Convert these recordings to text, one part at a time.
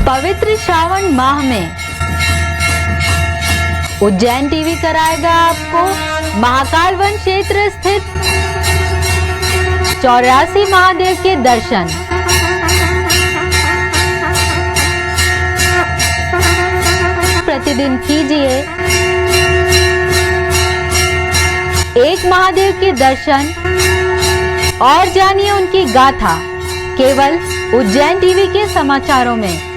पवित्र श्रावण माह में उज्जैन टीवी कराएगा आपको महाकाल वन क्षेत्र स्थित 84 महादेव के दर्शन। प्रतिदिन कीजिए एक महादेव के दर्शन और जानिए उनकी गाथा केवल उज्जैन टीवी के समाचारों में।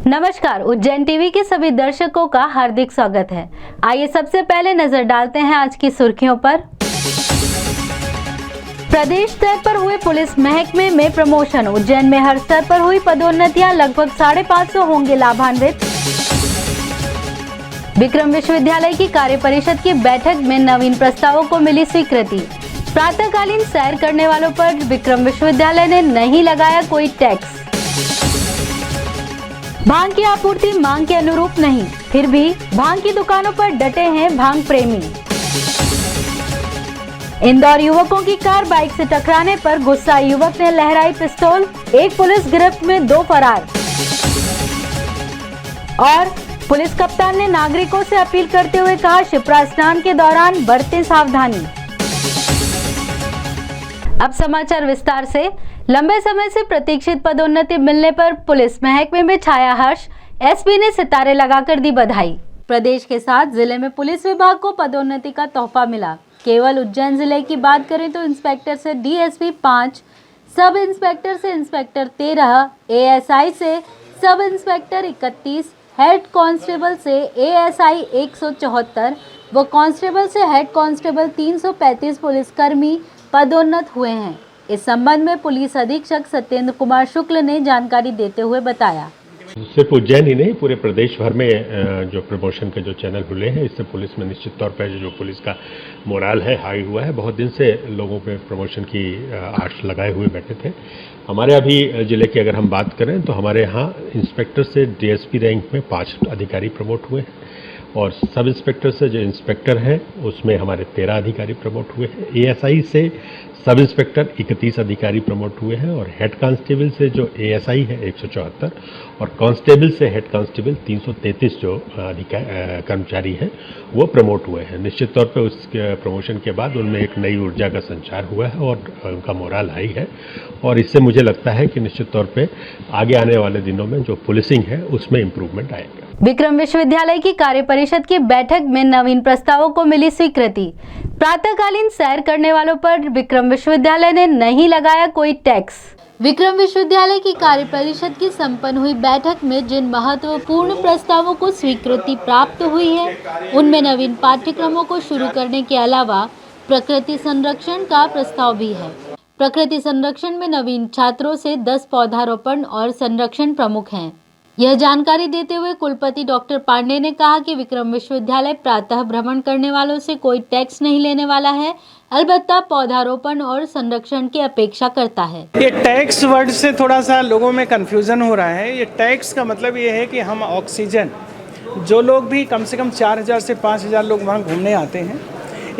नमस्कार, उज्जैन टीवी के सभी दर्शकों का हार्दिक स्वागत है। आइए सबसे पहले नजर डालते हैं आज की सुर्खियों पर। प्रदेश स्तर पर हुए पुलिस महकमे में प्रमोशन। उज्जैन में हर स्तर पर हुई पदोन्नतियां, लगभग 550 होंगे लाभान्वित। विक्रम विश्वविद्यालय की कार्य परिषद की बैठक में नवीन प्रस्तावों को मिली स्वीकृति। प्रातःकालीन सैर करने वालों पर विक्रम विश्वविद्यालय ने नहीं लगाया कोई टैक्स। भांग की आपूर्ति मांग के अनुरूप नहीं, फिर भी भांग की दुकानों पर डटे हैं भांग प्रेमी। इंदौर युवकों की कार बाइक से टकराने पर गुस्सा युवक ने लहराई पिस्तौल, एक पुलिस गिरफ्त में 2 फरार। और पुलिस कप्तान ने नागरिकों से अपील करते हुए कहा, शिप्रा स्नान के दौरान बरतें सावधानी। अब समाचार विस्तार से। लंबे समय से प्रतीक्षित पदोन्नति मिलने पर पुलिस महकमे में छाया हर्ष। एसपी ने सितारे लगाकर दी बधाई। प्रदेश के साथ जिले में पुलिस विभाग को पदोन्नति का तोहफा मिला। केवल उज्जैन जिले की बात करें तो इंस्पेक्टर से डीएसपी 5, सब इंस्पेक्टर से इंस्पेक्टर 13, एएसआई से सब इंस्पेक्टर 31, हेड कांस्टेबल से एएसआई 174 व कांस्टेबल से हेड कांस्टेबल 335 पुलिसकर्मी पदोन्नत हुए हैं। इस संबंध में पुलिस अधीक्षक सत्येंद्र कुमार शुक्ल ने जानकारी देते हुए बताया। सिर्फ उज्जैन ही नहीं, पूरे प्रदेश भर में जो प्रमोशन के जो चैनल खुले हैं, इससे पुलिस में निश्चित तौर पर जो पुलिस का मोराल है हाई हुआ है। बहुत दिन से लोगों पे प्रमोशन की आश लगाए हुए बैठे थे। हमारे अभी जिले की अगर हम बात करें तो हमारे यहाँ इंस्पेक्टर से डीएसपी रैंक में 5 अधिकारी प्रमोट हुए हैं और सब इंस्पेक्टर से जो इंस्पेक्टर हैं उसमें हमारे 13 अधिकारी प्रमोट हुए हैं। एएसआई से सब इंस्पेक्टर 31 अधिकारी प्रमोट हुए हैं और हेड कांस्टेबल से जो एएसआई है 174 और कांस्टेबल से हेड कांस्टेबल 333 जो कर्मचारी हैं वो प्रमोट हुए हैं। निश्चित तौर पे उस प्रमोशन के बाद उनमें एक नई ऊर्जा का संचार हुआ है और उनका मोराल हाई है और इससे मुझे लगता है कि निश्चित तौर पे आगे आने वाले दिनों में जो पुलिसिंग है उसमें इम्प्रूवमेंट आएगा। विक्रम विश्वविद्यालय की कार्य परिषद की बैठक में नवीन प्रस्तावों को मिली स्वीकृति। प्रातःकालीन सैर करने वालों पर विक्रम विश्वविद्यालय ने नहीं लगाया कोई टैक्स। विक्रम विश्वविद्यालय की कार्य परिषद की संपन्न हुई बैठक में जिन महत्वपूर्ण प्रस्तावों को स्वीकृति प्राप्त हुई है उनमें नवीन पाठ्यक्रमों को शुरू करने के अलावा प्रकृति संरक्षण का प्रस्ताव भी है। प्रकृति संरक्षण में नवीन छात्रों से 10 पौधारोपण और संरक्षण प्रमुख हैं। यह जानकारी देते हुए कुलपति डॉक्टर पांडे ने कहा कि विक्रम विश्वविद्यालय प्रातः भ्रमण करने वालों से कोई टैक्स नहीं लेने वाला है, अलबत्ता पौधारोपण और संरक्षण की अपेक्षा करता है। ये टैक्स वर्ड से थोड़ा सा लोगों में कंफ्यूजन हो रहा है। ये टैक्स का मतलब ये है कि हम ऑक्सीजन, जो लोग भी कम से कम 4000 से 5000 लोग वहाँ घूमने आते हैं,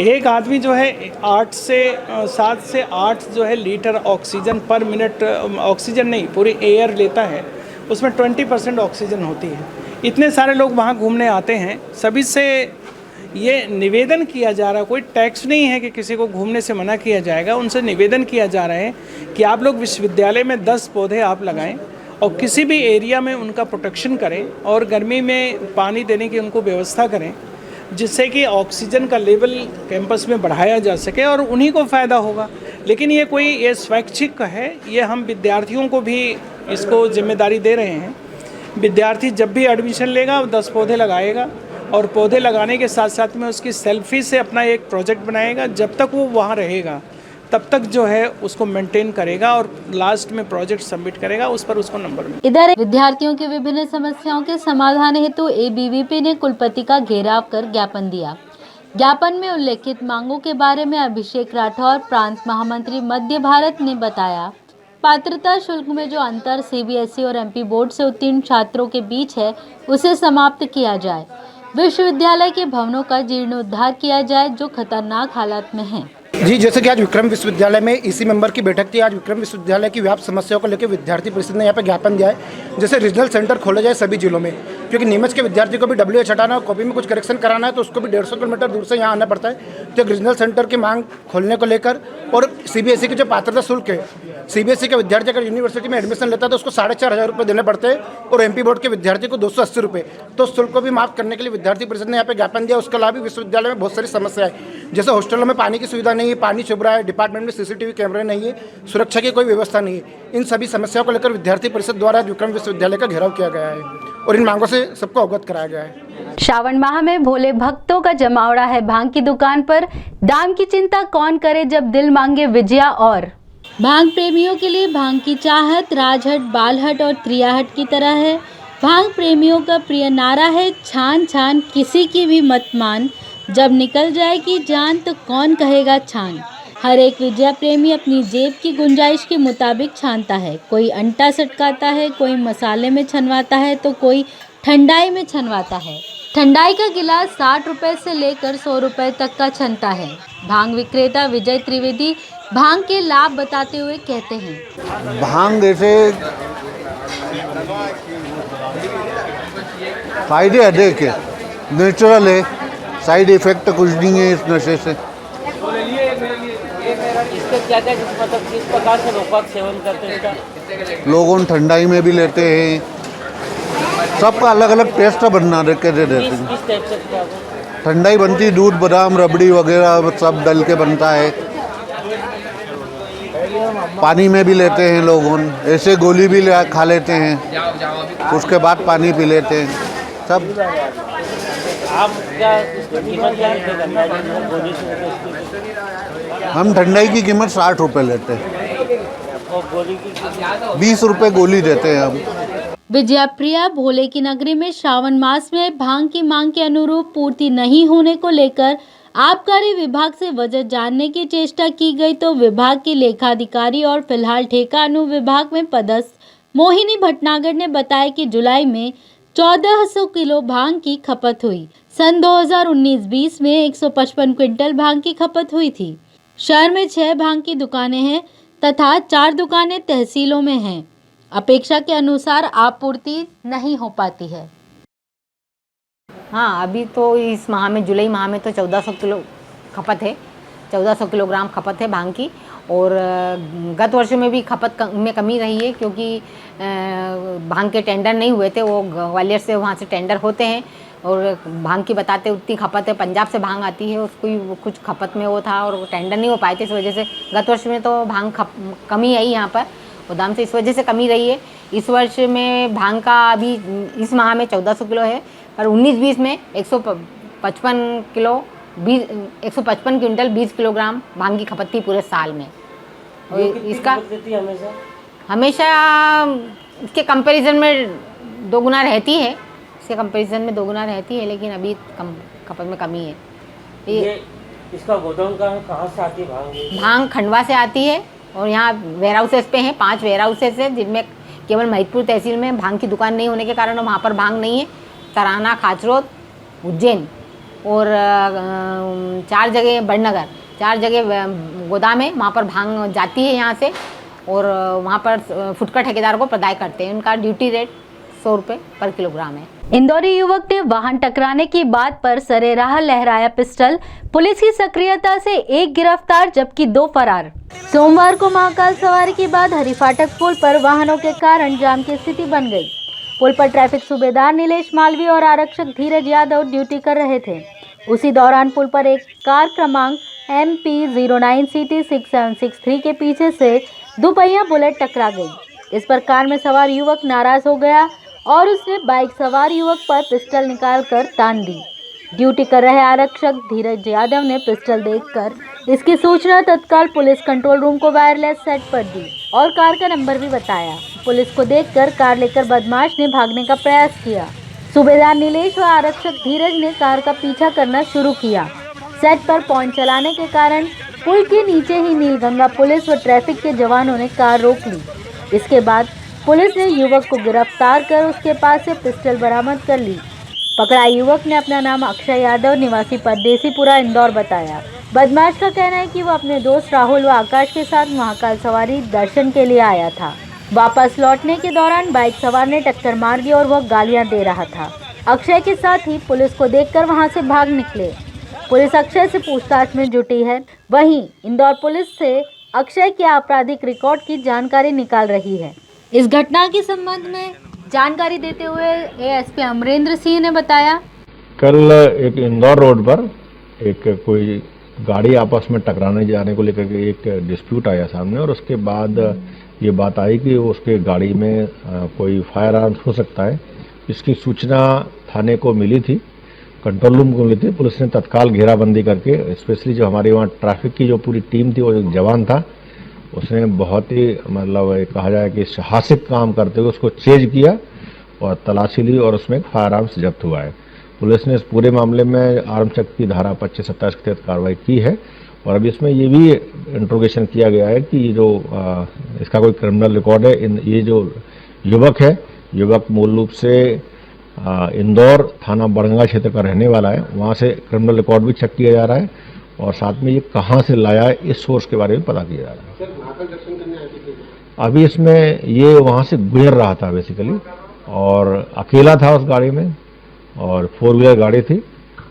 एक आदमी जो है 7 से 8 जो है लीटर ऑक्सीजन पर मिनट, ऑक्सीजन नहीं पूरी एयर लेता है, उसमें 20% ऑक्सीजन होती है। इतने सारे लोग वहाँ घूमने आते हैं, सभी से ये निवेदन किया जा रहा है, कोई टैक्स नहीं है कि किसी को घूमने से मना किया जाएगा। उनसे निवेदन किया जा रहा है कि आप लोग विश्वविद्यालय में 10 पौधे आप लगाएं और किसी भी एरिया में उनका प्रोटेक्शन करें और गर्मी में पानी देने की उनको व्यवस्था करें, जिससे कि ऑक्सीजन का लेवल कैंपस में बढ़ाया जा सके और उन्हीं को फ़ायदा होगा। लेकिन ये स्वैच्छिक है, ये हम विद्यार्थियों को भी इसको जिम्मेदारी दे रहे हैं। विद्यार्थी जब भी एडमिशन लेगा 10 पौधे लगाएगा और पौधे लगाने के साथ साथ में उसकी सेल्फी से अपना एक प्रोजेक्ट बनाएगा। जब तक वो वहाँ रहेगा तब तक जो है उसको मेंटेन करेगा और लास्ट में प्रोजेक्ट सबमिट करेगा, उस पर उसको नंबर मिलेगा। इधर विद्यार्थियों की विभिन्न समस्याओं के समाधान हेतु एबीवीपी ने कुलपति का घेराव कर ज्ञापन दिया। ज्ञापन में उल्लेखित मांगों के बारे में अभिषेक राठौर, प्रांत महामंत्री मध्य भारत ने बताया, पात्रता शुल्क में जो अंतर सीबीएसई और एमपी बोर्ड से उत्तीर्ण छात्रों के बीच है उसे समाप्त किया जाए। विश्वविद्यालय के भवनों का जीर्णोद्धार किया जाए जो खतरनाक हालत में हैं। जी, जैसे कि आज विक्रम विश्वविद्यालय में ईसी मेंबर की बैठक थी। आज विक्रम विश्वविद्यालय की व्यापक समस्याओं को लेकर विद्यार्थी परिषद ने यहाँ पे ज्ञापन दिया है। जैसे रीजनल सेंटर खोले जाए सभी जिलों में, क्योंकि नीमच के विद्यार्थी को भी WH हटाना और कॉपी में कुछ करेक्शन कराना है तो उसको भी 150 किलोमीटर दूर से यहाँ आना पड़ता है। तो रीजनल सेंटर की मांग खोलने को लेकर, और CBSE की जो पात्रता शुल्क है, CBSE का विद्यार्थी अगर यूनिवर्सिटी में एडमिशन लेता है तो उसको 4,500 रुपये देने पड़ते हैं और MP बोर्ड के विद्यार्थी को 280 रुपये। तो शुल्क को भी माफ करने के लिए विद्यार्थी परिषद ने यहाँ पे ज्ञापन दिया। उसके अलावा भी विश्वविद्यालय में बहुत सारी समस्याएं, जैसे हॉस्टलों में पानी की सुविधा नहीं है, पानी चुभ रहा है, डिपार्टमेंट में CCTV कैमरे नहीं है, सुरक्षा की कोई व्यवस्था नहीं है। इन सभी समस्याओं को लेकर विद्यार्थी परिषद द्वारा विक्रम विश्वविद्यालय का घेराव किया गया है और इन मांगों से सबको अवगत कराया गया है। श्रावण माह में भोले भक्तों का जमावड़ा है भांग की दुकान पर। दाम की चिंता कौन करे जब दिल मांगे विजया। और भांग प्रेमियों के लिए भांग की चाहत राजहट, बालहट और त्रियाहट की तरह है। भांग प्रेमियों का प्रिय नारा है छान छान किसी की भी मत मान, जब निकल जाएगी जान तो कौन कहेगा छान। हर एक विजया प्रेमी अपनी जेब की गुंजाइश के मुताबिक छानता है। कोई अंटा सटकाता है, कोई मसाले में छनवाता है तो कोई ठंडाई में छनवाता है। ठंडाई का गिलास 60 रुपए से लेकर 100 रुपए तक का छनता है। भांग विक्रेता विजय त्रिवेदी भांग के लाभ बताते हुए कहते हैं, भांग ऐसे फायदे अधिक है, नेचुरल है, साइड इफेक्ट कुछ नहीं है इस नशे से। इसके क्या क्या मतलब किस प्रकार से लोग सेवन करते हैं इसका? लोगों ठंडाई में भी लेते हैं, सबका अलग अलग टेस्ट बनना के देते हैं। किस टाइप से क्या वो? ठंडाई बनती है, दूध, बादाम, रबड़ी वगैरह सब डल के बनता है। पानी में भी लेते हैं लोगों, ऐसे गोली भी खा लेते हैं, उसके बाद पानी पी लेते हैं सब। आप क्या इसकी कीमत क्या करना है गोली से? हम ठंडाई की कीमत 60 रुपये लेते हैं और गोली की 20 रुपये गोली देते हैं हम। विजया प्रिया भोले की नगरी में श्रावण मास में भांग की मांग के अनुरूप पूर्ति नहीं होने को लेकर आबकारी विभाग से वजह जानने की चेष्टा की गई तो विभाग की लेखाधिकारी और फिलहाल ठेका अनुविभाग में पदस्थ मोहिनी भटनागर ने बताया कि जुलाई में 1400 किलो भांग की खपत हुई। सन 2019-20 में 155 क्विंटल भांग की खपत हुई थी। शहर में 6 भांग की दुकानें हैं तथा 4 दुकानें तहसीलों में हैं। अपेक्षा के अनुसार आपूर्ति नहीं हो पाती है। हाँ, अभी तो इस माह में, जुलाई माह में तो 1400 किलो खपत है, 1400 किलोग्राम खपत है भांग की। और गत वर्ष में भी खपत में कमी रही है क्योंकि भांग के टेंडर नहीं हुए थे। वो ग्वालियर से वहाँ से टेंडर होते हैं और भांग की बताते उतनी खपत है। पंजाब से भांग आती है, उसको कुछ खपत में वो था और वो टेंडर नहीं हो पाए थे। इस वजह से गत वर्ष में तो भांग कमी आई यहाँ पर गोदाम से, इस वजह से कमी रही है। इस वर्ष में भांग का अभी इस माह में 1400 किलो है और 19-20 में 155 क्विंटल 20 किलोग्राम भांग की खपत थी पूरे साल में। और इसका हमेशा इसके कंपैरिजन में 2 गुना रहती है, इसके कंपैरिजन में 2 गुना रहती है, लेकिन अभी खपत में कमी है। ये इसका गोदाम कहाँ से आती है भांग खंडवा से आती है और यहाँ वेयर हाउसेस पे हैं 5 वेयर हाउसेस हैं जिनमें केवल महिदपुर तहसील में भांग की दुकान नहीं होने के कारण वहाँ पर भांग नहीं है। तराना, खाचरोद, उज्जैन और 4 जगह बड़नगर, 4 जगह गोदाम है, वहाँ पर भांग जाती है यहाँ से और वहाँ पर फुटकर ठेकेदार को प्रदाय करते हैं। उनका ड्यूटी रेट 100 रुपये पर किलोग्राम है। इंदौरी युवक ने वाहन टकराने की बात पर सरेराह लहराया पिस्टल। पुलिस की सक्रियता से 1 गिरफ्तार जबकि 2 फरार। सोमवार को महाकाल सवारी के बाद हरिफाटक पुल पर वाहनों के कारण जाम की स्थिति बन गई। पुल पर ट्रैफिक सूबेदार नीलेश मालवी और आरक्षक धीरज यादव ड्यूटी कर रहे थे। उसी दौरान पुल पर एक कार क्रमांक MP 09CT 6763 के पीछे से दुपहिया बुलेट टकरा गई। इस पर कार में सवार युवक नाराज हो गया और उसने बाइक सवार युवक पर पिस्टल निकालकर तान दी। ड्यूटी कर रहे आरक्षक धीरज यादव ने पिस्टल देखकर इसकी सूचना तत्काल पुलिस कंट्रोल रूम को वायरलेस सेट पर दी और कार का नंबर भी बताया। पुलिस को देखकर कार लेकर बदमाश ने भागने का प्रयास किया। सूबेदार नीलेश और आरक्षक धीरज ने कार का पीछा करना शुरू किया। सेट पर पॉइंट चलाने के कारण पुल के नीचे ही नीलगंगा पुलिस व ट्रैफिक के जवानों ने कार रोक ली। इसके बाद पुलिस ने युवक को गिरफ्तार कर उसके पास से पिस्टल बरामद कर ली। पकड़ा युवक ने अपना नाम अक्षय यादव निवासी परदेसीपुरा इंदौर बताया। बदमाश का कहना है कि वो अपने दोस्त राहुल व आकाश के साथ महाकाल सवारी दर्शन के लिए आया था। वापस लौटने के दौरान बाइक सवार ने टक्कर मार दी और वह गालियां दे रहा था। अक्षय के साथ ही पुलिस को देखकर वहां से भाग निकले। पुलिस अक्षय से पूछताछ में जुटी है। वहीं इंदौर पुलिस से अक्षय के आपराधिक रिकॉर्ड की जानकारी निकाल रही है। इस घटना के संबंध में जानकारी देते हुए एएसपी अमरेंद्र सिंह ने बताया, कल एक इंदौर रोड पर एक कोई गाड़ी आपस में टकराने जाने को लेकर के एक डिस्प्यूट आया सामने, और उसके बाद ये बात आई कि उसके गाड़ी में कोई फायर आर्म्स हो सकता है। इसकी सूचना थाने को मिली थी, कंट्रोल रूम को मिली थी। पुलिस ने तत्काल घेराबंदी करके, स्पेशली जो हमारे वहाँ ट्रैफिक की जो पूरी टीम थी, वो एक जवान था, उसने बहुत ही मतलब कहा जाए कि साहसिक काम करते हुए उसको चेज किया और तलाशी ली और उसमें फायर आर्म्स जब्त हुआ है। पुलिस ने इस पूरे मामले में आर्म्स एक्ट की धारा 25-27 के तहत कार्रवाई की है, और अभी इसमें ये भी इंट्रोगेशन किया गया है कि जो इसका कोई क्रिमिनल रिकॉर्ड है। ये जो युवक है, युवक मूल रूप से इंदौर थाना बड़गंगा क्षेत्र का रहने वाला है। वहाँ से क्रिमिनल रिकॉर्ड भी चेक किया जा रहा है, और साथ में ये कहाँ से लाया है इस सोर्स के बारे में पता किया जा रहा है। अभी इसमें ये वहाँ से गुजर रहा था बेसिकली, और अकेला था उस गाड़ी में, और 4 व्हीलर गाड़ी थी।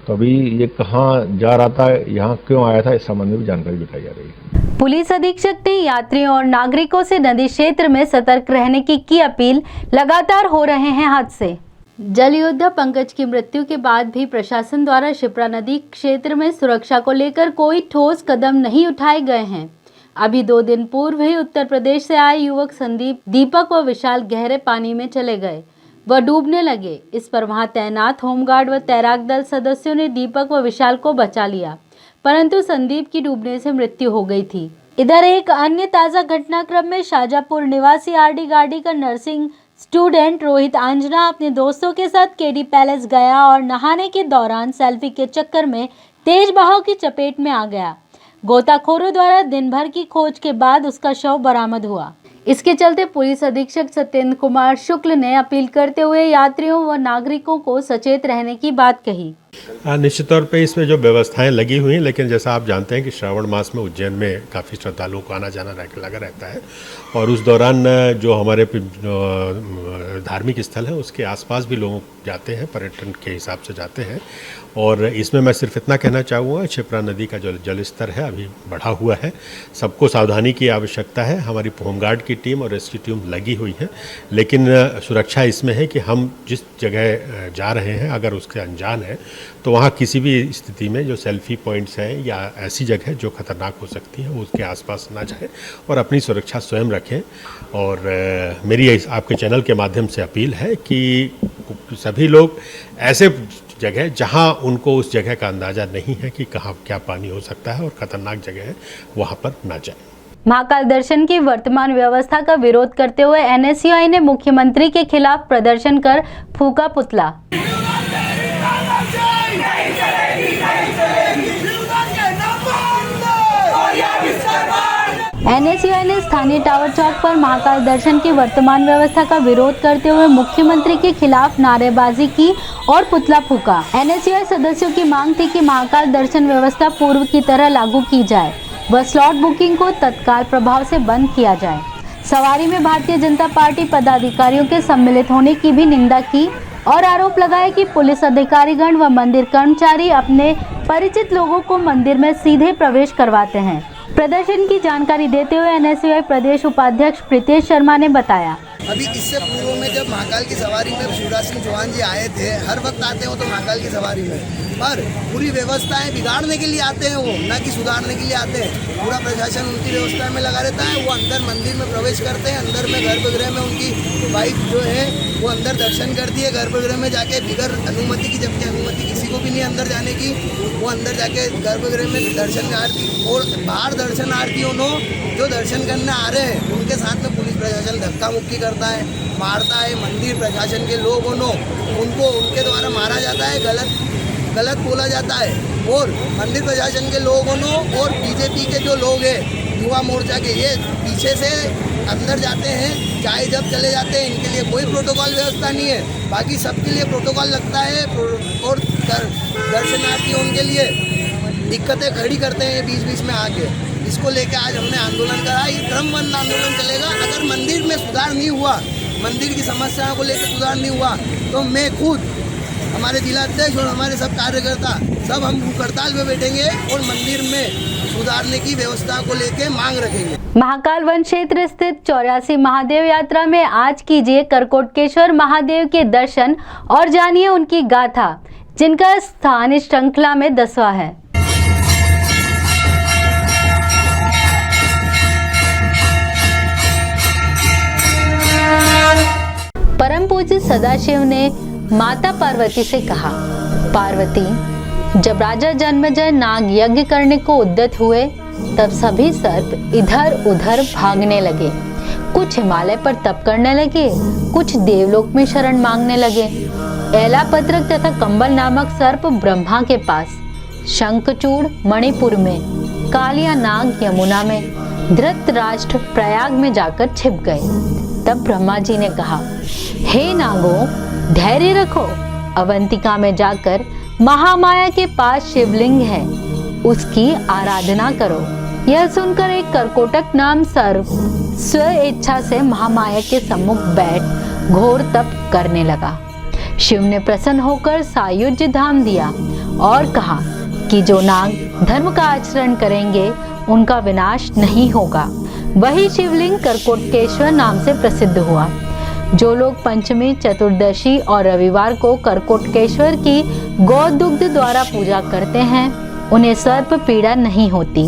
तो अभी ये कहाँ जा रहा था, यहाँ क्यों आया था, इस संबंध में भी जानकारी जुटाई जा रही है। पुलिस अधीक्षक ने यात्रियों और नागरिकों से नदी क्षेत्र में सतर्क रहने की अपील। लगातार हो रहे हैं हादसे। जल योद्धा पंकज की मृत्यु के बाद भी प्रशासन द्वारा शिप्रा नदी क्षेत्र में सुरक्षा को लेकर कोई ठोस कदम नहीं उठाए गए हैं। अभी 2 दिन पूर्व ही उत्तर प्रदेश से आए युवक संदीप, दीपक व विशाल गहरे पानी में चले गए व डूबने लगे। इस पर वहां तैनात होमगार्ड व तैराक दल सदस्यों ने दीपक व विशाल को बचा लिया, परंतु संदीप की डूबने से मृत्यु हो गई थी। इधर एक अन्य ताजा घटनाक्रम में शाजापुर निवासी आरडी गाड़ी का नर्सिंग स्टूडेंट रोहित आंजना अपने दोस्तों के साथ केडी पैलेस गया और नहाने के दौरान सेल्फी के चक्कर में तेज बहाव की चपेट में आ गया। गोताखोरों द्वारा दिन भर की खोज के बाद उसका शव बरामद हुआ। इसके चलते पुलिस अधीक्षक सत्येंद्र कुमार शुक्ल ने अपील करते हुए यात्रियों व नागरिकों को सचेत रहने की बात कही। निश्चित तौर पे इसमें जो व्यवस्थाएं लगी हुई हैं, लेकिन जैसा आप जानते हैं कि श्रावण मास में उज्जैन में काफ़ी श्रद्धालुओं को आना जाना लगा रहता है, और उस दौरान जो हमारे धार्मिक स्थल है उसके आसपास भी लोग जाते हैं, पर्यटन के हिसाब से जाते हैं। और इसमें मैं सिर्फ इतना कहना चाहूँगा, क्षिप्रा नदी का जो जल स्तर है अभी बढ़ा हुआ है, सबको सावधानी की आवश्यकता है। हमारी होमगार्ड की टीम और रेस्क्यू टीम लगी हुई है, लेकिन सुरक्षा इसमें है कि हम जिस जगह जा रहे हैं अगर उसके अनजान है तो वहाँ किसी भी स्थिति में जो सेल्फी पॉइंट्स हैं या ऐसी जगह जो खतरनाक हो सकती है उसके आसपास ना जाएं और अपनी सुरक्षा स्वयं रखें। और मेरी आपके चैनल के माध्यम से अपील है कि सभी लोग ऐसे जगह जहाँ उनको उस जगह का अंदाज़ा नहीं है कि कहाँ क्या पानी हो सकता है और ख़तरनाक जगह है, वहाँ पर ना जाएं। महाकाल दर्शन की वर्तमान व्यवस्था का विरोध करते हुए एनएसयूआई ने मुख्यमंत्री के खिलाफ प्रदर्शन कर फूका पुतला। एनएसयूआई ने स्थानीय टावर चौक पर महाकाल दर्शन की वर्तमान व्यवस्था का विरोध करते हुए मुख्यमंत्री के खिलाफ नारेबाजी की और पुतला फूका। एनएसयूआई सदस्यों की मांग थी कि महाकाल दर्शन व्यवस्था पूर्व की तरह लागू की जाए व स्लॉट बुकिंग को तत्काल प्रभाव से बंद किया जाए। सवारी में भारतीय जनता पार्टी पदाधिकारियों के सम्मिलित होने की भी निंदा की और आरोप लगाया कि पुलिस अधिकारीगण व मंदिर कर्मचारी अपने परिचित लोगों को मंदिर में सीधे प्रवेश करवाते हैं। प्रदर्शन की जानकारी देते हुए एनएसयूआई प्रदेश उपाध्यक्ष प्रीतेश शर्मा ने बताया, अभी इससे पूर्व में जब महाकाल की सवारी में शिवराज सिंह चौहान जी आए थे, हर वक्त आते हो तो महाकाल की सवारी में, पर पूरी व्यवस्थाएं बिगाड़ने के लिए आते हैं, वो ना कि सुधारने के लिए आते हैं। पूरा प्रशासन उनकी व्यवस्था में लगा रहता है। वो अंदर मंदिर में प्रवेश करते हैं, अंदर में गर्भगृह में उनकी वाइफ जो है वो अंदर दर्शन करती है गर्भगृह में जाके बिगर अनुमति की, जबकि अनुमति किसी को भी नहीं अंदर जाने की। वो अंदर जाके गर्भगृह में दर्शन आरती और बाहर दर्शन आरतियों जो दर्शन करने आ रहे हैं उनके साथ में पुलिस प्रशासन धक्का मुक्की करता है, मारता है। मंदिर प्रशासन के लोगों उनको उनके द्वारा मारा जाता है, गलत बोला जाता है। और मंदिर प्रशासन के लोगों और बीजेपी के जो लोग हैं, युवा मोर्चा के, ये पीछे से अंदर जाते हैं, चाहे जब चले जाते हैं, इनके लिए कोई प्रोटोकॉल व्यवस्था नहीं है। बाकी सबके लिए प्रोटोकॉल लगता है और दर्शनार्थियों उनके लिए दिक्कतें खड़ी करते हैं बीच बीच में आके। इसको लेके आज हमने आंदोलन करा। ये क्रमबद्ध आंदोलन चलेगा। अगर मंदिर में सुधार नहीं हुआ, मंदिर की समस्याओं को लेकर सुधार नहीं हुआ, तो मैं खुद, हमारे जिलाध्यक्ष और हमारे सब कार्यकर्ता सब हम भूख हड़ताल पे बैठेंगे और मंदिर में सुधारने की व्यवस्था को लेके मांग रखेंगे। महाकाल वन क्षेत्र स्थित 84 महादेव यात्रा में आज कीजिए करकोटकेश्वर महादेव के दर्शन और जानिए उनकी गाथा, जिनका स्थान इस श्रृंखला में 10वां है। परम पूज्य सदाशिव ने माता पार्वती से कहा, पार्वती, जब राजा जन्मेजय नाग यज्ञ करने को उद्यत हुए तब सभी सर्प इधर उधर भागने लगे। कुछ हिमालय पर तप करने लगे, कुछ देवलोक में शरण मांगने लगे। एलापत्रक तथा कंबल नामक सर्प ब्रह्मा के पास, शंखचूड़ मणिपुर में, कालिया नाग यमुना में, धृतराष्ट्र प्रयाग में जाकर छिप गए। तब ब्रह्मा जी ने कहा, हे नागों, धैर्य रखो, अवंतिका में जाकर महामाया के पास शिवलिंग है, उसकी आराधना करो। यह सुनकर एक करकोटक नाम सर्प स्व इच्छा से महामाया के सम्मुख बैठ घोर तप करने लगा। शिव ने प्रसन्न होकर सायुज्य धाम दिया और कहा कि जो नाग धर्म का आचरण करेंगे उनका विनाश नहीं होगा। वही शिवलिंग करकोटकेश्वर नाम से प्रसिद्ध हुआ। जो लोग पंचमी, चतुर्दशी और रविवार को करकोटकेश्वर की गौदुग्ध द्वारा पूजा करते हैं, उन्हें सर्प पीड़ा नहीं होती।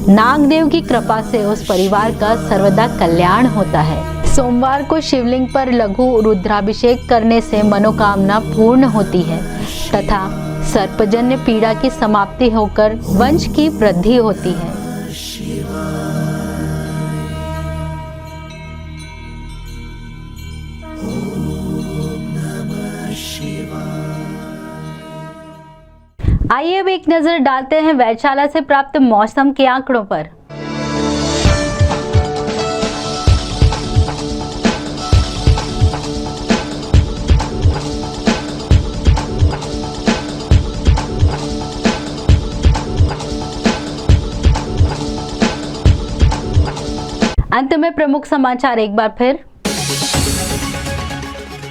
नागदेव की कृपा से उस परिवार का सर्वदा कल्याण होता है। सोमवार को शिवलिंग पर लघु रुद्राभिषेक करने से मनोकामना पूर्ण होती है तथा सर्पजन्य पीड़ा की समाप्ति होकर वंश की वृद्धि होती है। आइए अब एक नजर डालते हैं वेधशाला से प्राप्त मौसम के आंकड़ों पर। अंत में प्रमुख समाचार एक बार फिर।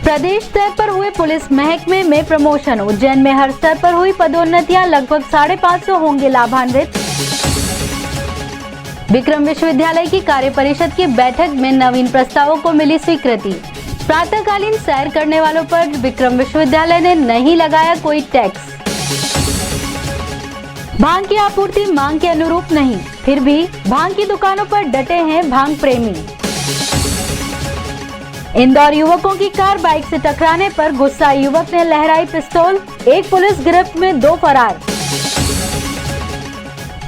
प्रदेश स्तर पर हुए पुलिस महकमे में प्रमोशन। उज्जैन में हर स्तर पर हुई पदोन्नतियां, लगभग 550 होंगे लाभान्वित। विक्रम विश्वविद्यालय की कार्य परिषद की बैठक में नवीन प्रस्तावों को मिली स्वीकृति। प्रातःकालीन सैर करने वालों पर विक्रम विश्वविद्यालय ने नहीं लगाया कोई टैक्स। भांग की आपूर्ति मांग के अनुरूप नहीं, फिर भी भांग की दुकानों पर डटे हैं भांग प्रेमी। इंदौर युवकों की कार बाइक से टकराने पर गुस्सा युवक ने लहराई पिस्तौल, एक पुलिस गिरफ्त में 2 फरार।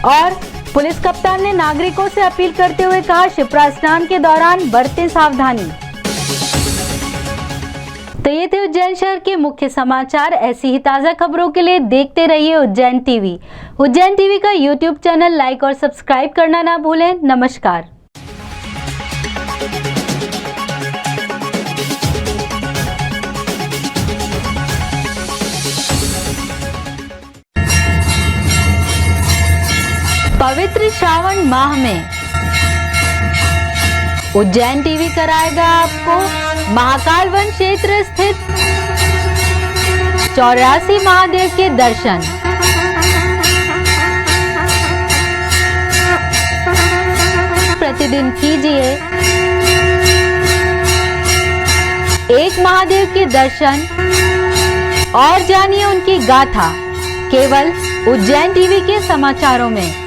और पुलिस कप्तान ने नागरिकों से अपील करते हुए कहा, शिप्रा स्नान के दौरान बरतें सावधानी। तो ये थे उज्जैन शहर के मुख्य समाचार। ऐसी ही ताजा खबरों के लिए देखते रहिए उज्जैन टीवी। उज्जैन टीवी का यूट्यूब चैनल लाइक और सब्सक्राइब करना ना भूलें। नमस्कार। पवित्र श्रावण माह में उज्जैन टीवी कराएगा आपको महाकाल वन क्षेत्र स्थित 84 महादेव के दर्शन। प्रतिदिन कीजिए एक महादेव के दर्शन और जानिए उनकी गाथा, केवल उज्जैन टीवी के समाचारों में।